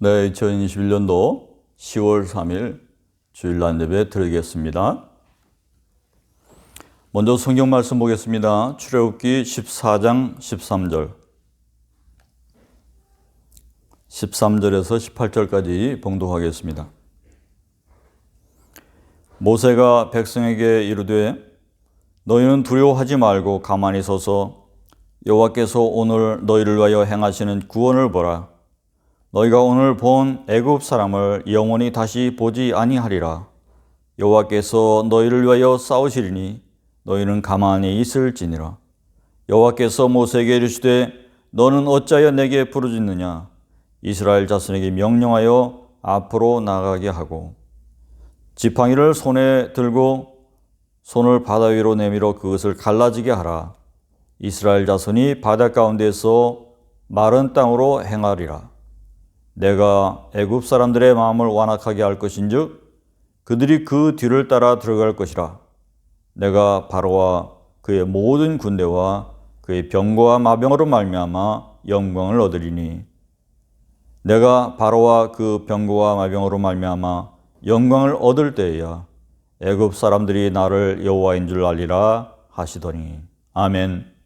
네, 2021년도 10월 3일 주일날 예배 드리겠습니다. 먼저 성경 말씀 보겠습니다. 출애굽기 14장 13절 13절에서 18절까지 봉독하겠습니다. 모세가 백성에게 이르되 너희는 두려워하지 말고 가만히 서서 여호와께서 오늘 너희를 위하여 행하시는 구원을 보라. 너희가 오늘 본 애굽 사람을 영원히 다시 보지 아니하리라. 여호와께서 너희를 위하여 싸우시리니 너희는 가만히 있을지니라. 여호와께서 모세에게 이르시되 너는 어찌하여 내게 부르짖느냐. 이스라엘 자손에게 명령하여 앞으로 나가게 하고 지팡이를 손에 들고 손을 바다 위로 내밀어 그것을 갈라지게 하라. 이스라엘 자손이 바다 가운데서 마른 땅으로 행하리라. 내가 애굽 사람들의 마음을 완악하게 할 것인즉 그들이 그 뒤를 따라 들어갈 것이라. 내가 바로와 그의 모든 군대와 그의 병거와 마병으로 말미암아 영광을 얻으리니 내가 바로와 그 병거와 마병으로 말미암아 영광을 얻을 때에야 애굽 사람들이 나를 여호와인 줄 알리라 하시더니. 아멘.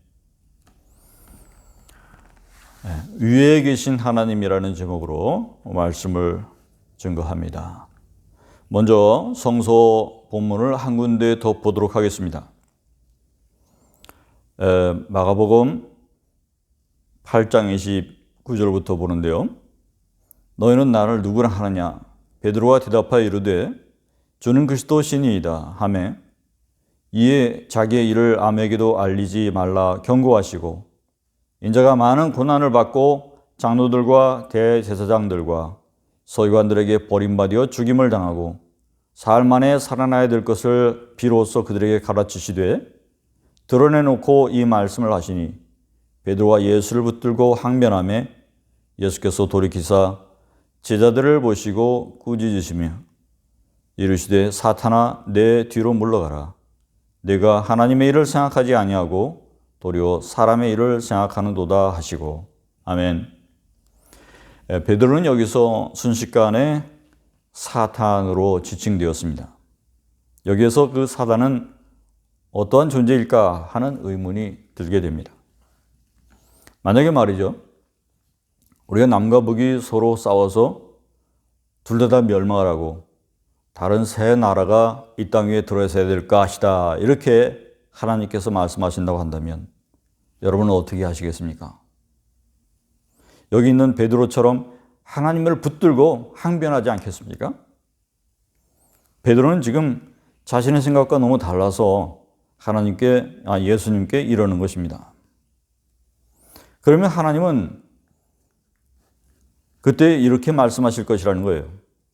위에 계신 하나님이라는 제목으로 말씀을 증거합니다. 먼저 성서 본문을 한 군데 더 보도록 하겠습니다. 마가복음 8장 29절부터 보는데요. 너희는 나를 누구라 하느냐. 베드로가 대답하여 이르되 주는 그리스도 신이이다 하매 이에 자기의 일을 아무에게도 알리지 말라 경고하시고 인자가 많은 고난을 받고 장로들과 대제사장들과 서기관들에게 버림받아 죽임을 당하고 사흘 만에 살아나야 될 것을 비로소 그들에게 가르치시되 드러내놓고 이 말씀을 하시니 베드로가 예수를 붙들고 항변하며 예수께서 돌이키사 제자들을 보시고 꾸짖으시며 이르시되 사탄아 내 뒤로 물러가라. 내가 하나님의 일을 생각하지 아니하고 도리어 사람의 일을 생각하는도다 하시고. 아멘. 베드로는 여기서 순식간에 사탄으로 지칭되었습니다. 여기에서 그 사탄은 어떠한 존재일까 하는 의문이 들게 됩니다. 만약에 말이죠, 우리가 남과 북이 서로 싸워서 둘 다 멸망을 하고 다른 새 나라가 이 땅 위에 들어서야 될 것이다 이렇게 하나님께서 말씀하신다고 한다면 여러분은 어떻게 하시겠습니까? 여기 있는 베드로처럼 하나님을 붙들고 항변하지 않겠습니까? 베드로는 지금 자신의 생각과 너무 달라서 예수님께 이러는 것입니다. 그러면 하나님은 그때 이렇게 말씀하실 것이라는 거예요.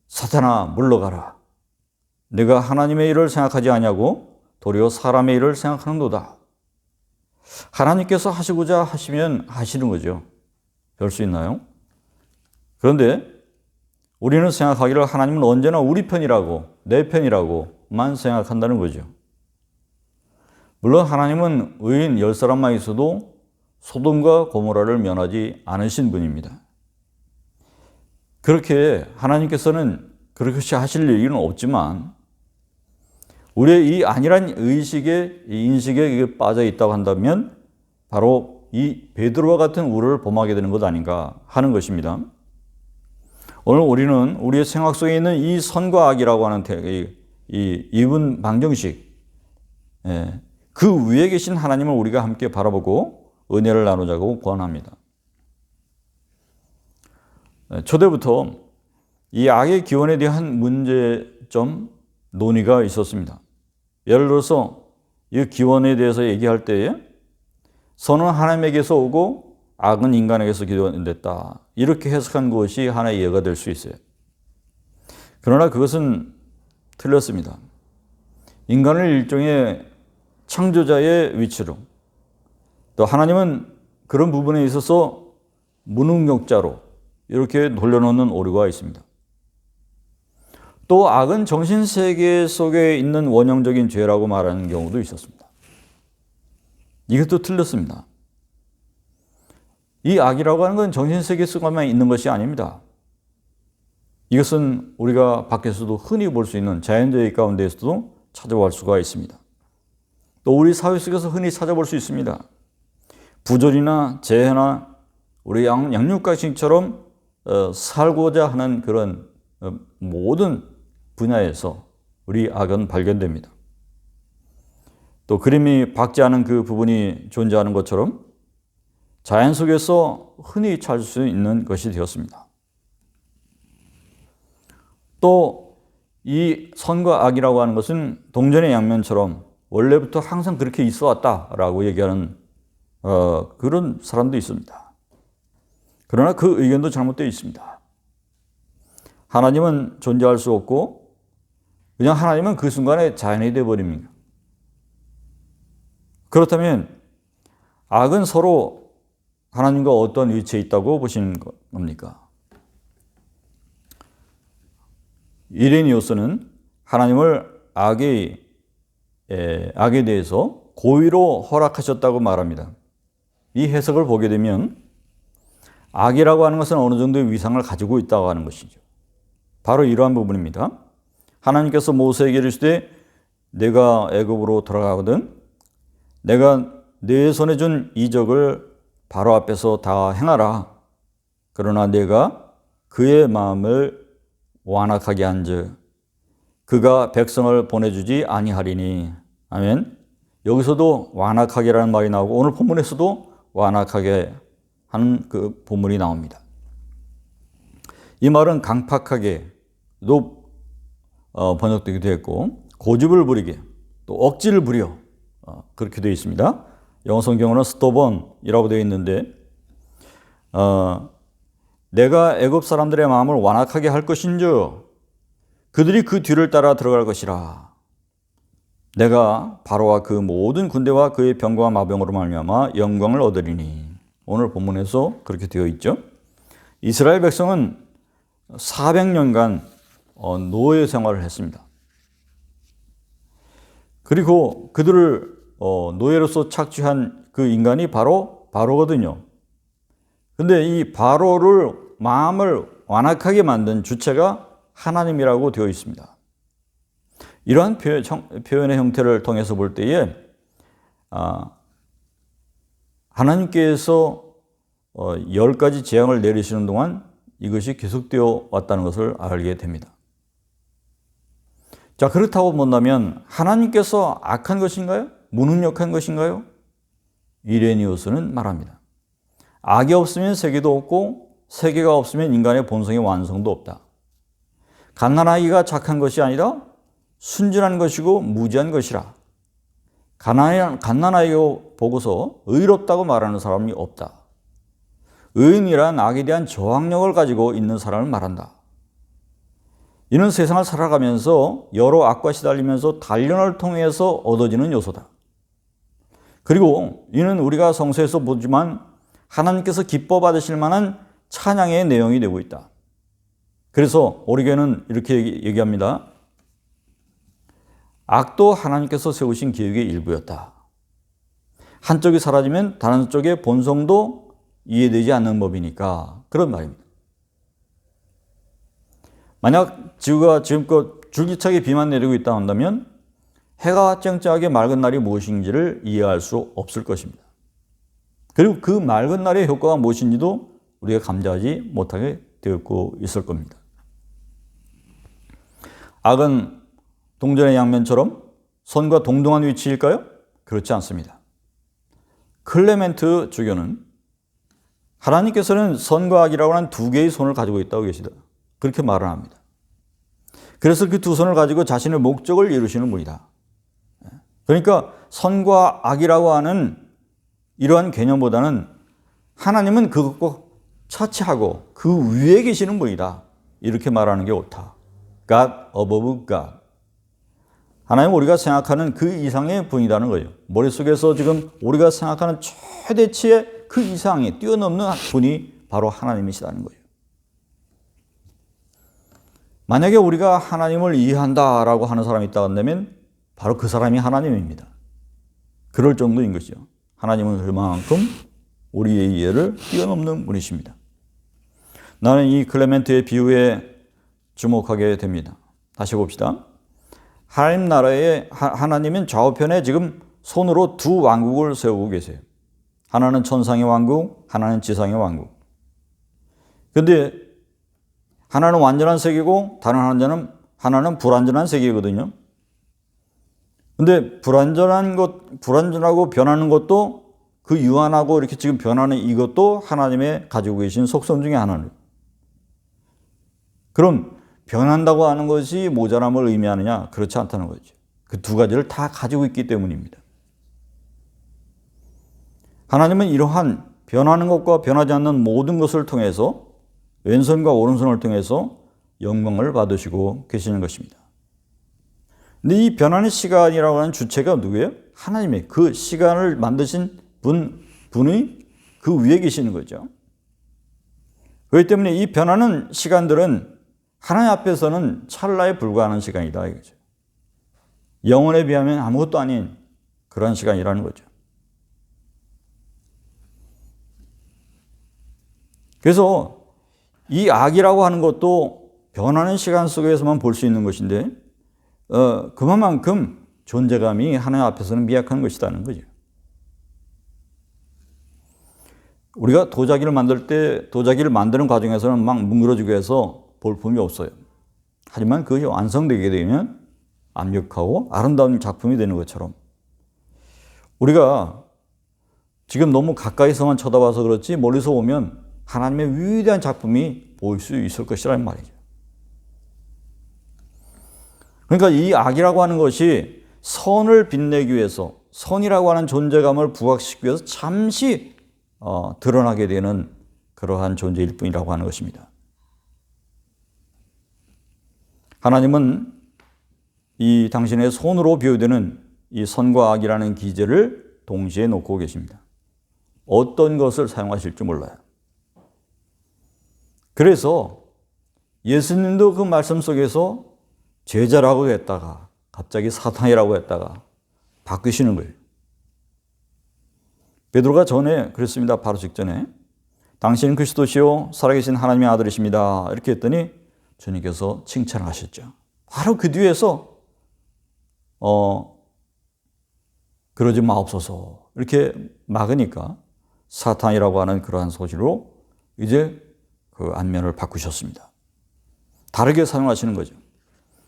사탄아 물러가라. 내가 하나님의 일을 생각하지 아니하고 도리어 사람의 일을 생각하는도다. 하나님께서 하시고자 하시면 하시는 거죠. 별 수 있나요? 그런데 우리는 생각하기를 하나님은 언제나 우리 편이라고, 내 편이라고만 생각한다는 거죠. 물론 하나님은 의인 10사람만 있어도 소돔과 고모라를 면하지 않으신 분입니다. 그렇게 하나님께서는 그렇게 하실 일은 없지만 우리의 이 아니란 의식에, 이 인식에 빠져 있다고 한다면 바로 이 베드로와 같은 우를 범하게 되는 것 아닌가 하는 것입니다. 오늘 우리는 우리의 생각 속에 있는 이 선과 악이라고 하는 이 이분 방정식, 그 위에 계신 하나님을 우리가 함께 바라보고 은혜를 나누자고 권합니다. 초대부터 이 악의 기원에 대한 문제점, 논의가 있었습니다. 예를 들어서 이 기원에 대해서 얘기할 때에 선은 하나님에게서 오고 악은 인간에게서 기원됐다. 이렇게 해석한 것이 하나의 예가 될 수 있어요. 그러나 그것은 틀렸습니다. 인간을 일종의 창조자의 위치로, 또 하나님은 그런 부분에 있어서 무능력자로 이렇게 돌려놓는 오류가 있습니다. 또 악은 정신세계 속에 있는 원형적인 죄라고 말하는 경우도 있었습니다. 이것도 틀렸습니다. 이 악이라고 하는 건 정신세계 속에만 있는 것이 아닙니다. 이것은 우리가 밖에서도 흔히 볼 수 있는 자연재해 가운데에서도 찾아볼 수가 있습니다. 또 우리 사회 속에서 흔히 찾아볼 수 있습니다. 부조리나 재해나 우리 양육가식처럼 살고자 하는 그런 모든 분야에서 우리 악은 발견됩니다. 또 그림이 박지 않은 그 부분이 존재하는 것처럼 자연 속에서 흔히 찾을 수 있는 것이 되었습니다. 또 이 선과 악이라고 하는 것은 동전의 양면처럼 원래부터 항상 그렇게 있어 왔다라고 얘기하는 그런 사람도 있습니다. 그러나 그 의견도 잘못되어 있습니다. 하나님은 존재할 수 없고 그냥 하나님은 그 순간에 자연이 되어버립니다. 그렇다면 악은 서로 하나님과 어떤 위치에 있다고 보시는 겁니까? 이레니우스는 하나님을 악에 대해서 고의로 허락하셨다고 말합니다. 이 해석을 보게 되면 악이라고 하는 것은 어느 정도의 위상을 가지고 있다고 하는 것이죠. 바로 이러한 부분입니다. 하나님께서 모세에게 이르시되 내가 애굽으로 돌아가거든 내가 내 손에 준 이적을 바로 앞에서 다 행하라. 그러나 내가 그의 마음을 완악하게 한즉 그가 백성을 보내주지 아니하리니. 아멘. 여기서도 완악하게라는 말이 나오고 오늘 본문에서도 완악하게 하는 그 본문이 나옵니다. 이 말은 강팍하게도 번역되기도 했고 고집을 부리게 또 억지를 부려 그렇게 되어 있습니다. 영어 성경으로는 스토번이라고 되어 있는데 내가 애굽 사람들의 마음을 완악하게 할 것인즉 그들이 그 뒤를 따라 들어갈 것이라. 내가 바로와 그 모든 군대와 그의 병과 마병으로 말미암아 영광을 얻으리니. 오늘 본문에서 그렇게 되어 있죠. 이스라엘 백성은 400년간 노예 생활을 했습니다. 그리고 그들을 노예로서 착취한 그 인간이 바로 바로거든요. 근데 이 바로를 마음을 완악하게 만든 주체가 하나님이라고 되어 있습니다. 이러한 표현의 형태를 통해서 볼 때에 하나님께서 10가지 재앙을 내리시는 동안 이것이 계속되어 왔다는 것을 알게 됩니다. 자, 그렇다고 본다면 하나님께서 악한 것인가요? 무능력한 것인가요? 이레니우스는 말합니다. 악이 없으면 세계도 없고 세계가 없으면 인간의 본성의 완성도 없다. 갓난아기가 착한 것이 아니라 순진한 것이고 무지한 것이라. 갓난아이고 보고서 의롭다고 말하는 사람이 없다. 의인이란 악에 대한 저항력을 가지고 있는 사람을 말한다. 이는 세상을 살아가면서 여러 악과 시달리면서 단련을 통해서 얻어지는 요소다. 그리고 이는 우리가 성서에서 보지만 하나님께서 기뻐 받으실 만한 찬양의 내용이 되고 있다. 그래서 오리겐은 이렇게 얘기합니다. 악도 하나님께서 세우신 계획의 일부였다. 한쪽이 사라지면 다른 쪽의 본성도 이해되지 않는 법이니까 그런 말입니다. 만약 지구가 지금껏 줄기차게 비만 내리고 있다 한다면 해가 쨍쨍하게 맑은 날이 무엇인지를 이해할 수 없을 것입니다. 그리고 그 맑은 날의 효과가 무엇인지도 우리가 감지하지 못하게 되고 있을 겁니다. 악은 동전의 양면처럼 선과 동등한 위치일까요? 그렇지 않습니다. 클레멘트 주교는 하나님께서는 선과 악이라고 하는 두 개의 손을 가지고 있다고 계시다. 그렇게 말을 합니다. 그래서 그 두 손을 가지고 자신의 목적을 이루시는 분이다. 그러니까 선과 악이라고 하는 이러한 개념보다는 하나님은 그것과 차치하고 그 위에 계시는 분이다. 이렇게 말하는 게 옳다. God above God. 하나님 우리가 생각하는 그 이상의 분이라는 거예요. 머릿속에서 지금 우리가 생각하는 최대치의 그 이상이 뛰어넘는 분이 바로 하나님이시라는 거예요. 만약에 우리가 하나님을 이해한다라고 하는 사람이 있다 한다면 바로 그 사람이 하나님입니다. 그럴 정도인 것이죠. 하나님은 그만큼 우리의 이해를 뛰어넘는 분이십니다. 나는 이 클레멘트의 비유에 주목하게 됩니다. 다시 봅시다. 하나님 나라에 하나님은 좌우편에 지금 손으로 두 왕국을 세우고 계세요. 하나는 천상의 왕국, 하나는 지상의 왕국. 근데 하나는 완전한 세계고 다른 하나는 불완전한 세계거든요. 근데 불완전하고 변하는 것도 그 유한하고 이렇게 지금 변하는 이것도 하나님의 가지고 계신 속성 중에 하나는. 그럼 변한다고 하는 것이 모자람을 의미하느냐? 그렇지 않다는 거죠. 그 두 가지를 다 가지고 있기 때문입니다. 하나님은 이러한 변하는 것과 변하지 않는 모든 것을 통해서 왼손과 오른손을 통해서 영광을 받으시고 계시는 것입니다. 근데 이 변하는 시간이라고 하는 주체가 누구예요? 하나님의 그 시간을 만드신 분이 그 위에 계시는 거죠. 그렇기 때문에 이 변하는 시간들은 하나님 앞에서는 찰나에 불과하는 시간이다 이거죠. 영혼에 비하면 아무것도 아닌 그런 시간이라는 거죠. 그래서 이 악이라고 하는 것도 변하는 시간 속에서만 볼 수 있는 것인데 그만큼 존재감이 하나님 앞에서는 미약한 것이라는 거죠. 우리가 도자기를 만들 때 도자기를 만드는 과정에서는 막 뭉그러지고 해서 볼품이 없어요. 하지만 그것이 완성되게 되면 완벽하고 아름다운 작품이 되는 것처럼 우리가 지금 너무 가까이서만 쳐다봐서 그렇지 멀리서 보면 하나님의 위대한 작품이 보일 수 있을 것이라는 말이죠. 그러니까 이 악이라고 하는 것이 선을 빛내기 위해서 선이라고 하는 존재감을 부각시키기 위해서 잠시 드러나게 되는 그러한 존재일 뿐이라고 하는 것입니다. 하나님은 이 당신의 손으로 비유되는 이 선과 악이라는 기제를 동시에 놓고 계십니다. 어떤 것을 사용하실지 몰라요. 그래서 예수님도 그 말씀 속에서 제자라고 했다가 갑자기 사탄이라고 했다가 바뀌시는 거예요. 베드로가 전에 그랬습니다. 바로 직전에 당신은 그리스도시요 살아계신 하나님의 아들이십니다. 이렇게 했더니 주님께서 칭찬하셨죠. 바로 그 뒤에서 그러지 마옵소서 이렇게 막으니까 사탄이라고 하는 그러한 소리로 이제 그 안면을 바꾸셨습니다. 다르게 사용하시는 거죠.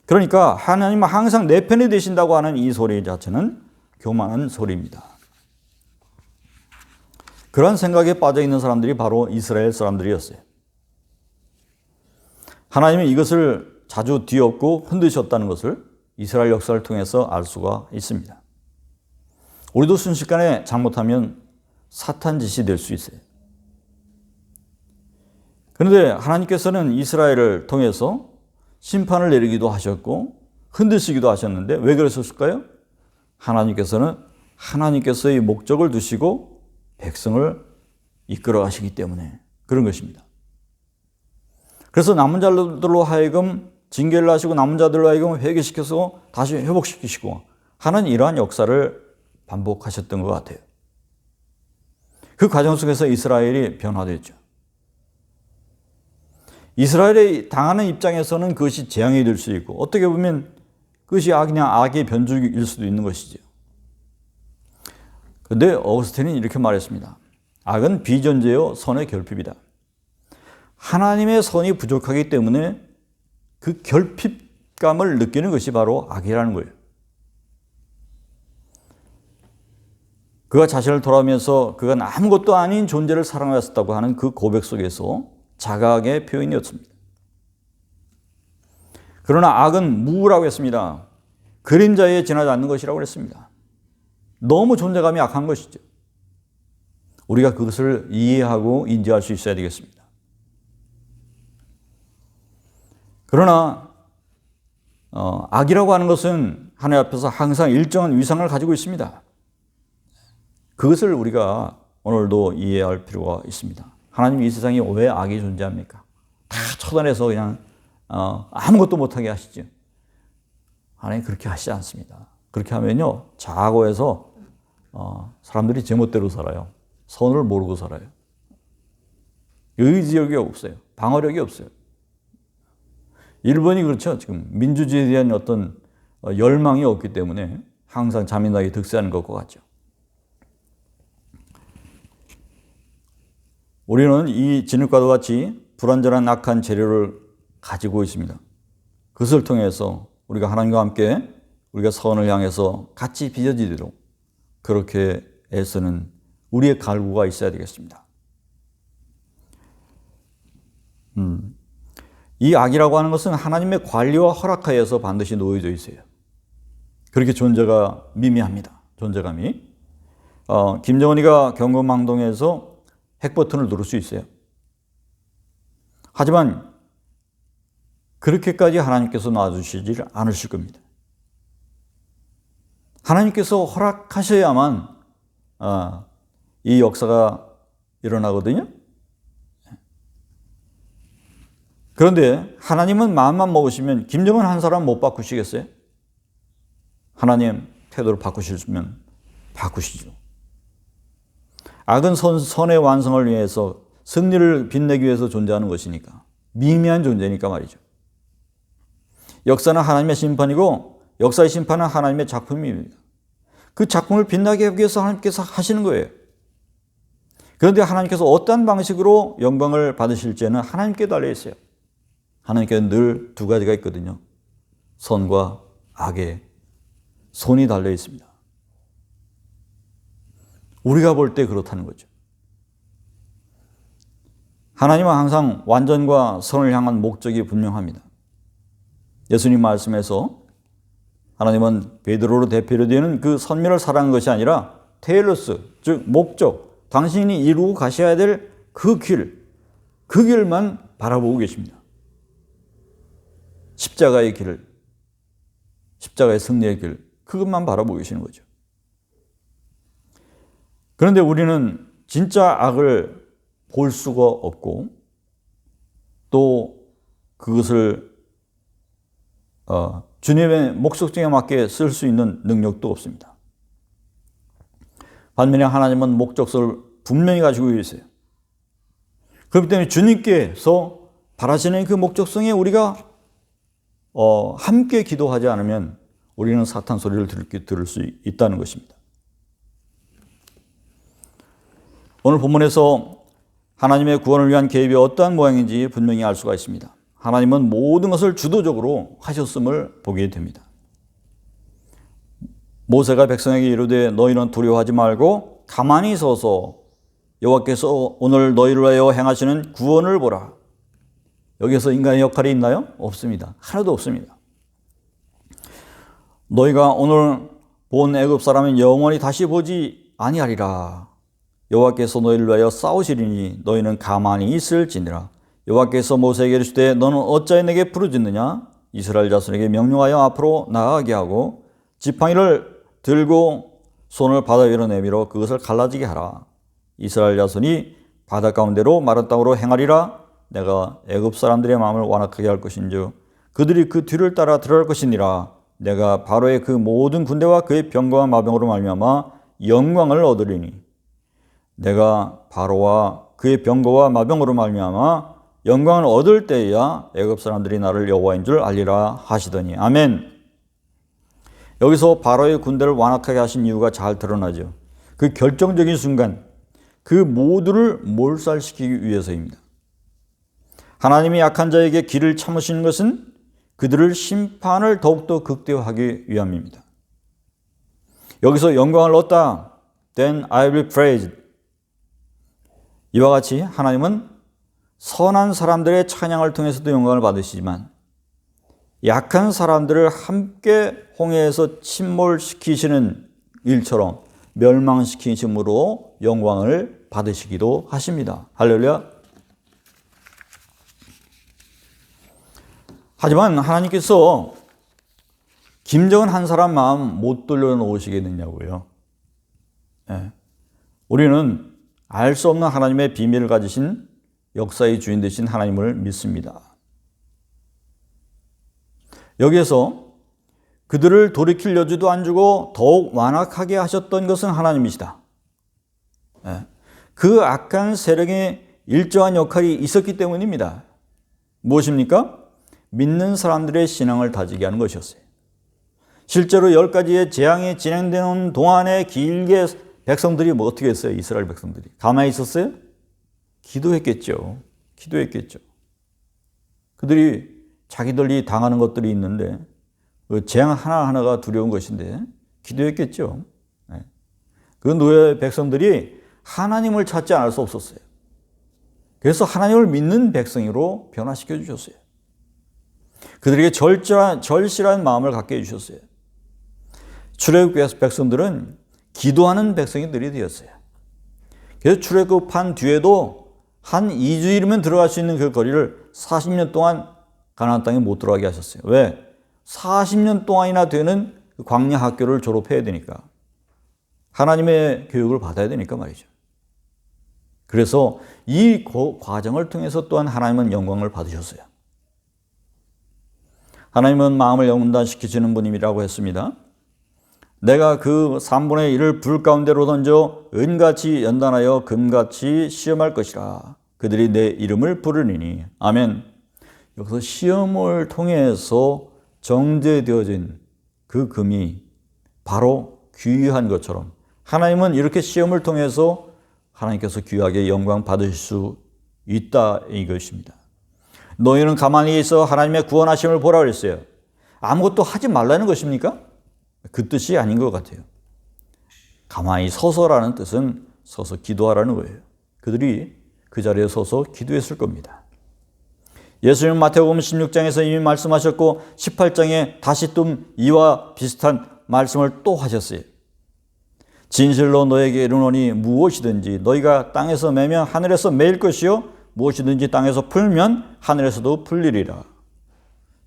그러니까 하나님은 항상 내 편이 되신다고 하는 이 소리 자체는 교만한 소리입니다. 그런 생각에 빠져 있는 사람들이 바로 이스라엘 사람들이었어요. 하나님은 이것을 자주 뒤엎고 흔드셨다는 것을 이스라엘 역사를 통해서 알 수가 있습니다. 우리도 순식간에 잘못하면 사탄 짓이 될 수 있어요. 그런데 하나님께서는 이스라엘을 통해서 심판을 내리기도 하셨고 흔드시기도 하셨는데 왜 그러셨을까요? 하나님께서는 하나님께서의 목적을 두시고 백성을 이끌어 가시기 때문에 그런 것입니다. 그래서 남은 자들로 하여금 징계를 하시고 남은 자들로 하여금 회개시켜서 다시 회복시키시고 하는 이러한 역사를 반복하셨던 것 같아요. 그 과정 속에서 이스라엘이 변화됐죠. 이스라엘이 당하는 입장에서는 그것이 재앙이 될 수 있고 어떻게 보면 그것이 그냥 악의 변죽일 수도 있는 것이죠. 그런데 어거스틴은 이렇게 말했습니다. 악은 비존재요 선의 결핍이다. 하나님의 선이 부족하기 때문에 그 결핍감을 느끼는 것이 바로 악이라는 거예요. 그가 자신을 돌아오면서 그가 아무것도 아닌 존재를 사랑하였다고 하는 그 고백 속에서 자각의 표현이었습니다. 그러나 악은 무라고 했습니다. 그림자에 지나지 않는 것이라고 했습니다. 너무 존재감이 약한 것이죠. 우리가 그것을 이해하고 인지할 수 있어야 되겠습니다. 그러나 악이라고 하는 것은 하나님 앞에서 항상 일정한 위상을 가지고 있습니다. 그것을 우리가 오늘도 이해할 필요가 있습니다. 하나님이 이 세상에 왜 악이 존재합니까? 다 처단해서 그냥 아무것도 못하게 하시죠. 하나님 그렇게 하시지 않습니다. 그렇게 하면요 자고해서 사람들이 제멋대로 살아요. 선을 모르고 살아요. 의지력이 없어요. 방어력이 없어요. 일본이 그렇죠. 지금 민주주의에 대한 어떤 열망이 없기 때문에 항상 잔인하게 득세하는 것과 같죠. 우리는 이 진흙과도 같이 불완전한 악한 재료를 가지고 있습니다. 그것을 통해서 우리가 하나님과 함께 우리가 선을 향해서 같이 빚어지도록 그렇게 애쓰는 우리의 갈구가 있어야 되겠습니다. 이 악이라고 하는 것은 하나님의 관리와 허락하에서 반드시 놓여져 있어요. 그렇게 존재가 미미합니다. 존재감이. 김정은이가 경거망동에서 핵 버튼을 누를 수 있어요. 하지만 그렇게까지 하나님께서 놔주시지 않으실 겁니다. 하나님께서 허락하셔야만 이 역사가 일어나거든요. 그런데 하나님은 마음만 먹으시면 김정은 한 사람 못 바꾸시겠어요? 하나님 태도를 바꾸시면 바꾸시죠. 악은 선의 완성을 위해서 승리를 빛내기 위해서 존재하는 것이니까 미미한 존재니까 말이죠. 역사는 하나님의 심판이고 역사의 심판은 하나님의 작품입니다. 그 작품을 빛나게 하기 위해서 하나님께서 하시는 거예요. 그런데 하나님께서 어떤 방식으로 영광을 받으실지는 하나님께 달려 있어요. 하나님께는 늘 두 가지가 있거든요. 선과 악의 손이 달려 있습니다. 우리가 볼 때 그렇다는 거죠. 하나님은 항상 완전과 선을 향한 목적이 분명합니다. 예수님 말씀에서 하나님은 베드로로 대표로 되는 그 선민을 사랑한 것이 아니라 테일러스, 즉 목적, 당신이 이루고 가셔야 될 그 길만 바라보고 계십니다. 십자가의 길을, 십자가의 승리의 길, 그것만 바라보고 계시는 거죠. 그런데 우리는 진짜 악을 볼 수가 없고 또 그것을 주님의 목적성에 맞게 쓸 수 있는 능력도 없습니다. 반면에 하나님은 목적성을 분명히 가지고 계세요. 그렇기 때문에 주님께서 바라시는 그 목적성에 우리가 함께 기도하지 않으면 우리는 사탄 소리를 들을 수 있다는 것입니다. 오늘 본문에서 하나님의 구원을 위한 계획이 어떠한 모양인지 분명히 알 수가 있습니다. 하나님은 모든 것을 주도적으로 하셨음을 보게 됩니다. 모세가 백성에게 이르되 너희는 두려워하지 말고 가만히 서서 여호와께서 오늘 너희를 위하여 행하시는 구원을 보라. 여기서 인간의 역할이 있나요? 없습니다. 하나도 없습니다. 너희가 오늘 본 애굽 사람은 영원히 다시 보지 아니하리라. 여호와께서 너희를 위하여 싸우시리니 너희는 가만히 있을지니라. 여호와께서 모세에게 이르시되 너는 어찌하여 내게 부르짖느냐? 이스라엘 자손에게 명령하여 앞으로 나아가게 하고 지팡이를 들고 손을 바다 위로 내밀어 그것을 갈라지게 하라. 이스라엘 자손이 바다 가운데로 마른 땅으로 행하리라. 내가 애굽 사람들의 마음을 완악하게 할 것인즉 그들이 그 뒤를 따라 들어갈 것이니라. 내가 바로의 그 모든 군대와 그의 병거와 마병으로 말미암아 영광을 얻으리니 내가 바로와 그의 병거와 마병으로 말미암아 영광을 얻을 때에야 애굽 사람들이 나를 여호와인 줄 알리라 하시더니. 아멘. 여기서 바로의 군대를 완악하게 하신 이유가 잘 드러나죠. 그 결정적인 순간 그 모두를 몰살시키기 위해서입니다. 하나님이 약한 자에게 길을 참으시는 것은 그들을 심판을 더욱더 극대화하기 위함입니다. 여기서 영광을 얻다. Then I will praise. 이와 같이 하나님은 선한 사람들의 찬양을 통해서도 영광을 받으시지만 약한 사람들을 함께 홍해에서 침몰시키시는 일처럼 멸망시키심으로 영광을 받으시기도 하십니다. 할렐루야. 하지만 하나님께서 김정은 한 사람 마음 못 돌려놓으시겠느냐고요. 네. 우리는 알 수 없는 하나님의 비밀을 가지신 역사의 주인 되신 하나님을 믿습니다. 여기에서 그들을 돌이킬 여지도 안 주고 더욱 완악하게 하셨던 것은 하나님이시다. 네. 그 악한 세력에 일정한 역할이 있었기 때문입니다. 무엇입니까? 믿는 사람들의 신앙을 다지게 하는 것이었어요. 실제로 10가지의 재앙이 진행되는 동안에 길게 백성들이 어떻게 했어요? 이스라엘 백성들이. 가만히 있었어요? 기도했겠죠. 기도했겠죠. 그들이 자기들이 당하는 것들이 있는데 그 재앙 하나하나가 두려운 것인데 기도했겠죠. 그 노예 백성들이 하나님을 찾지 않을 수 없었어요. 그래서 하나님을 믿는 백성으로 변화시켜 주셨어요. 그들에게 절실한 마음을 갖게 해주셨어요. 출애굽 백성들은 기도하는 백성들이 되었어요. 그래서 출애굽한 뒤에도 한 2주일이면 들어갈 수 있는 그 거리를 40년 동안 가나안 땅에 못 들어가게 하셨어요. 왜? 40년 동안이나 되는 광야 학교를 졸업해야 되니까. 하나님의 교육을 받아야 되니까 말이죠. 그래서 이 과정을 통해서 또한 하나님은 영광을 받으셨어요. 하나님은 마음을 연단시키시는 분이라고 했습니다. 내가 그 3분의 1을 불 가운데로 던져 은같이 연단하여 금같이 시험할 것이라. 그들이 내 이름을 부르리니. 아멘. 여기서 시험을 통해서 정제되어진 그 금이 바로 귀한 것처럼 하나님은 이렇게 시험을 통해서 하나님께서 귀하게 영광 받으실 수 있다 이것입니다. 너희는 가만히 있어 하나님의 구원하심을 보라 그랬어요. 아무것도 하지 말라는 것입니까? 그 뜻이 아닌 것 같아요. 가만히 서서라는 뜻은 서서 기도하라는 거예요. 그들이 그 자리에 서서 기도했을 겁니다. 예수님은 마태복음 16장에서 이미 말씀하셨고 18장에 다시 또 이와 비슷한 말씀을 또 하셨어요. 진실로 너에게 이르노니 무엇이든지 너희가 땅에서 매면 하늘에서 매일 것이요 무엇이든지 땅에서 풀면 하늘에서도 풀리리라.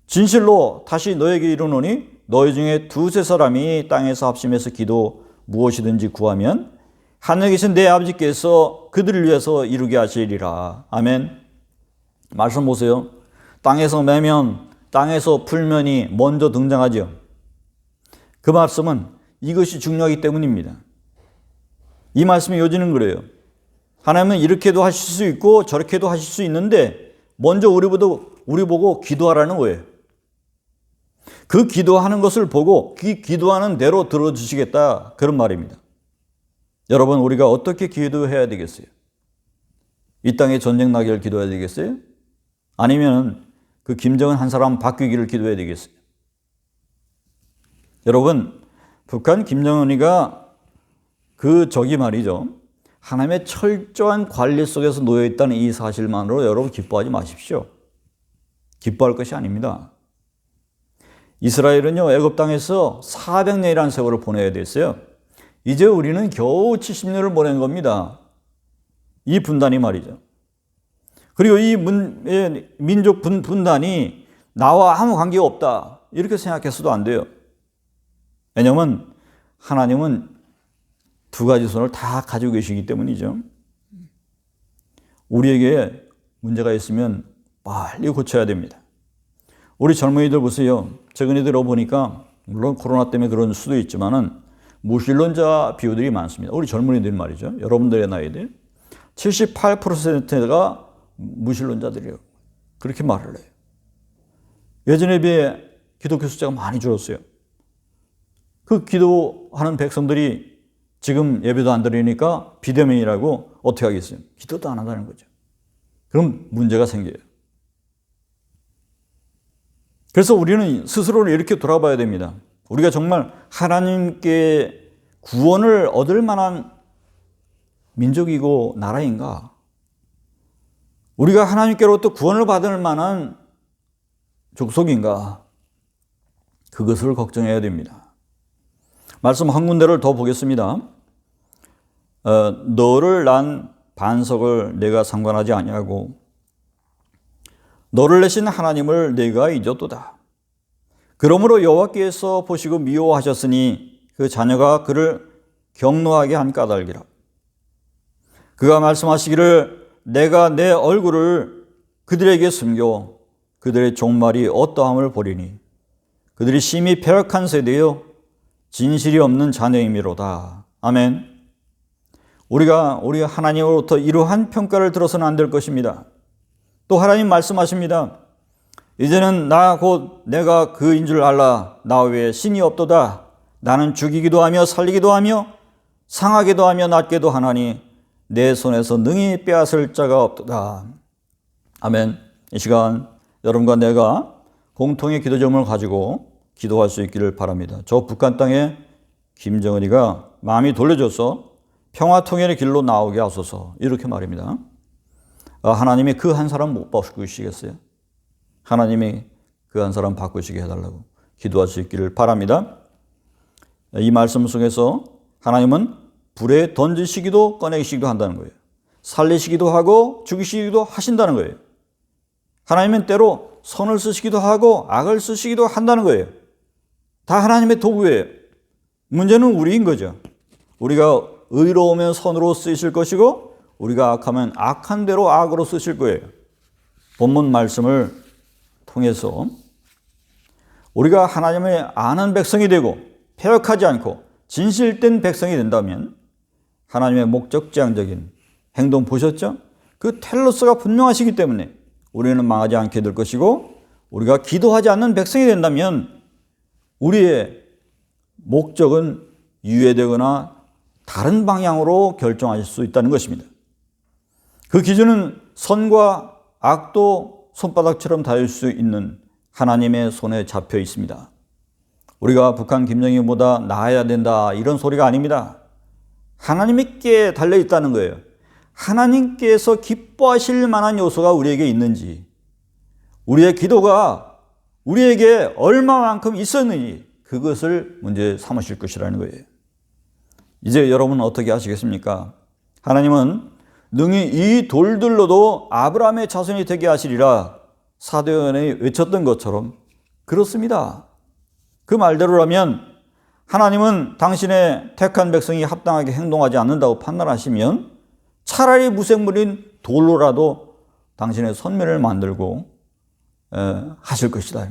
진실로 다시 너에게 이르노니 너희 중에 두세 사람이 땅에서 합심해서 기도 무엇이든지 구하면 하늘에 계신 내 아버지께서 그들을 위해서 이루게 하시리라. 아멘. 말씀 보세요. 땅에서 매면, 땅에서 풀면이 먼저 등장하죠. 그 말씀은 이것이 중요하기 때문입니다. 이 말씀의 요지는 그래요. 하나님은 이렇게도 하실 수 있고 저렇게도 하실 수 있는데 먼저 우리 보고 기도하라는 거예요. 그 기도하는 것을 보고 그 기도하는 대로 들어주시겠다 그런 말입니다. 여러분 우리가 어떻게 기도해야 되겠어요? 이 땅에 전쟁 나기를 기도해야 되겠어요? 아니면 그 김정은 한 사람 바뀌기를 기도해야 되겠어요? 여러분 북한 김정은이가 저기 말이죠. 하나님의 철저한 관리 속에서 놓여있다는 이 사실만으로 여러분 기뻐하지 마십시오. 기뻐할 것이 아닙니다. 이스라엘은요, 애굽 땅에서 400년이라는 세월을 보내야 됐어요. 이제 우리는 겨우 70년을 보낸 겁니다. 이 분단이 말이죠. 그리고 이 민족 분단이 나와 아무 관계가 없다. 이렇게 생각해서도 안 돼요. 왜냐하면 하나님은 두 가지 손을 다 가지고 계시기 때문이죠. 우리에게 문제가 있으면 빨리 고쳐야 됩니다. 우리 젊은이들 보세요. 최근에 들어보니까 물론 코로나 때문에 그런 수도 있지만은 무신론자 비율이 많습니다. 우리 젊은이들 말이죠. 여러분들의 나이들 78%가 무신론자들이에요. 그렇게 말을 해요. 예전에 비해 기독교 숫자가 많이 줄었어요. 그 기도하는 백성들이 지금 예배도 안 드리니까 비대면이라고 어떻게 하겠어요? 기도도 안 한다는 거죠. 그럼 문제가 생겨요. 그래서 우리는 스스로를 이렇게 돌아봐야 됩니다. 우리가 정말 하나님께 구원을 얻을 만한 민족이고 나라인가? 우리가 하나님께로부터 구원을 받을 만한 족속인가? 그것을 걱정해야 됩니다. 말씀 한 군데를 더 보겠습니다. 너를 난 반석을 내가 상관하지 아니하고 너를 내신 하나님을 내가 잊었도다. 그러므로 여호와께서 보시고 미워하셨으니 그 자녀가 그를 경노하게 한 까닭이라. 그가 말씀하시기를 내가 내 얼굴을 그들에게 숨겨 그들의 종말이 어떠함을 보리니 그들이 심히 패락한 세대요 진실이 없는 자녀이미로다. 아멘. 우리가 하나님으로부터 이러한 평가를 들어서는 안 될 것입니다. 또 하나님 말씀하십니다. 이제는 나 곧 내가 그인 줄 알라. 나 외에 신이 없도다. 나는 죽이기도 하며 살리기도 하며 상하기도 하며 낫게도 하나니 내 손에서 능히 빼앗을 자가 없도다. 아멘. 이 시간 여러분과 내가 공통의 기도 제목을 가지고 기도할 수 있기를 바랍니다. 저 북한 땅에 김정은이가 마음이 돌려져서 평화 통일의 길로 나오게 하소서, 이렇게 말입니다. 하나님이 그 한 사람 못 바꾸시겠어요? 하나님이 그 한 사람 바꾸시게 해달라고 기도할 수 있기를 바랍니다. 이 말씀 속에서 하나님은 불에 던지시기도 꺼내시기도 한다는 거예요. 살리시기도 하고 죽이시기도 하신다는 거예요. 하나님은 때로 선을 쓰시기도 하고 악을 쓰시기도 한다는 거예요. 다 하나님의 도구예요. 문제는 우리인 거죠. 우리가 의로우면 선으로 쓰이실 것이고 우리가 악하면 악한 대로 악으로 쓰실 거예요. 본문 말씀을 통해서 우리가 하나님의 아는 백성이 되고 패역하지 않고 진실된 백성이 된다면 하나님의 목적지향적인 행동 보셨죠? 그 텔로스가 분명하시기 때문에 우리는 망하지 않게 될 것이고, 우리가 기도하지 않는 백성이 된다면 우리의 목적은 유예되거나 다른 방향으로 결정하실 수 있다는 것입니다. 그 기준은 선과 악도 손바닥처럼 닿을 수 있는 하나님의 손에 잡혀 있습니다. 우리가 북한 김정희보다 나아야 된다, 이런 소리가 아닙니다. 하나님께 달려 있다는 거예요. 하나님께서 기뻐하실 만한 요소가 우리에게 있는지, 우리의 기도가 우리에게 얼마만큼 있었는지, 그것을 문제 삼으실 것이라는 거예요. 이제 여러분은 어떻게 하시겠습니까? 하나님은 능히 이 돌들로도 아브라함의 자손이 되게 하시리라 사도연이 외쳤던 것처럼 그렇습니다. 그 말대로라면 하나님은 당신의 택한 백성이 합당하게 행동하지 않는다고 판단하시면 차라리 무생물인 돌로라도 당신의 선면을 만들고 하실 것이다.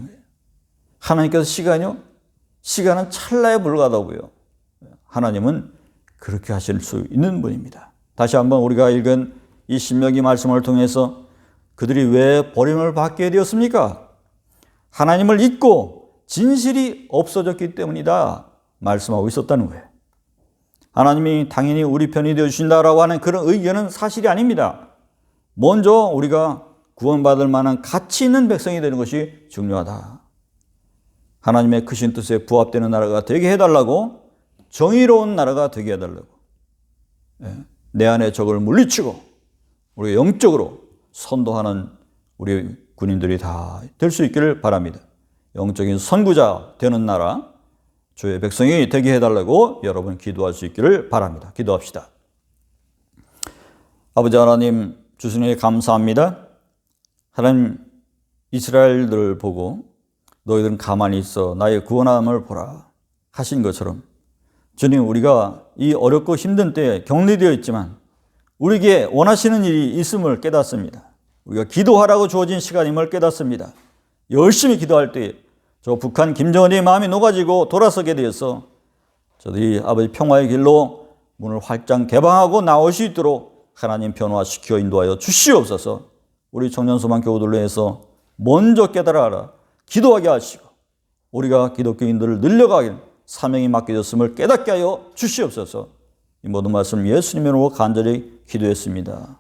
하나님께서 시간은 찰나에 불과하다고요. 하나님은 그렇게 하실 수 있는 분입니다. 다시 한번 우리가 읽은 이 신명기 말씀을 통해서 그들이 왜 버림을 받게 되었습니까? 하나님을 잊고 진실이 없어졌기 때문이다 말씀하고 있었다는 거예요. 하나님이 당연히 우리 편이 되어주신다라고 하는 그런 의견은 사실이 아닙니다. 먼저 우리가 구원받을 만한 가치 있는 백성이 되는 것이 중요하다. 하나님의 크신 뜻에 부합되는 나라가 되게 해달라고, 정의로운 나라가 되게 해달라고, 내 안의 적을 물리치고 우리가 영적으로 선도하는 우리 군인들이 다 될 수 있기를 바랍니다. 영적인 선구자 되는 나라, 주의 백성이 되게 해달라고 여러분 기도할 수 있기를 바랍니다. 기도합시다. 아버지 하나님, 주님께 감사합니다. 하나님, 이스라엘들을 보고 너희들은 가만히 있어 나의 구원함을 보라 하신 것처럼, 주님, 우리가 이 어렵고 힘든 때에 격리되어 있지만 우리에게 원하시는 일이 있음을 깨닫습니다. 우리가 기도하라고 주어진 시간임을 깨닫습니다. 열심히 기도할 때 저 북한 김정은의 마음이 녹아지고 돌아서게 되어서 저들이 아버지 평화의 길로 문을 활짝 개방하고 나올 수 있도록 하나님 변화시켜 인도하여 주시옵소서. 우리 청년소망 교우들로 해서 먼저 깨달아라, 기도하게 하시고 우리가 기독교인들을 늘려가길 사명이 맡겨졌음을 깨닫게 하여 주시옵소서. 이 모든 말씀 예수님의 이름으로 간절히 기도했습니다.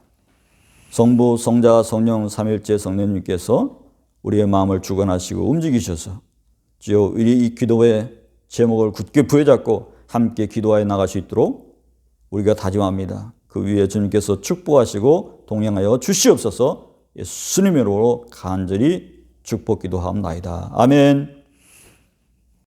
성부, 성자, 성령 삼일째 성령님께서 우리의 마음을 주관하시고 움직이셔서 주여 이 기도의 제목을 굳게 부여잡고 함께 기도하여 나갈 수 있도록 우리가 다짐합니다. 그 위에 주님께서 축복하시고 동행하여 주시옵소서. 예수님의 이름으로 간절히 축복 기도하옵나이다. 아멘.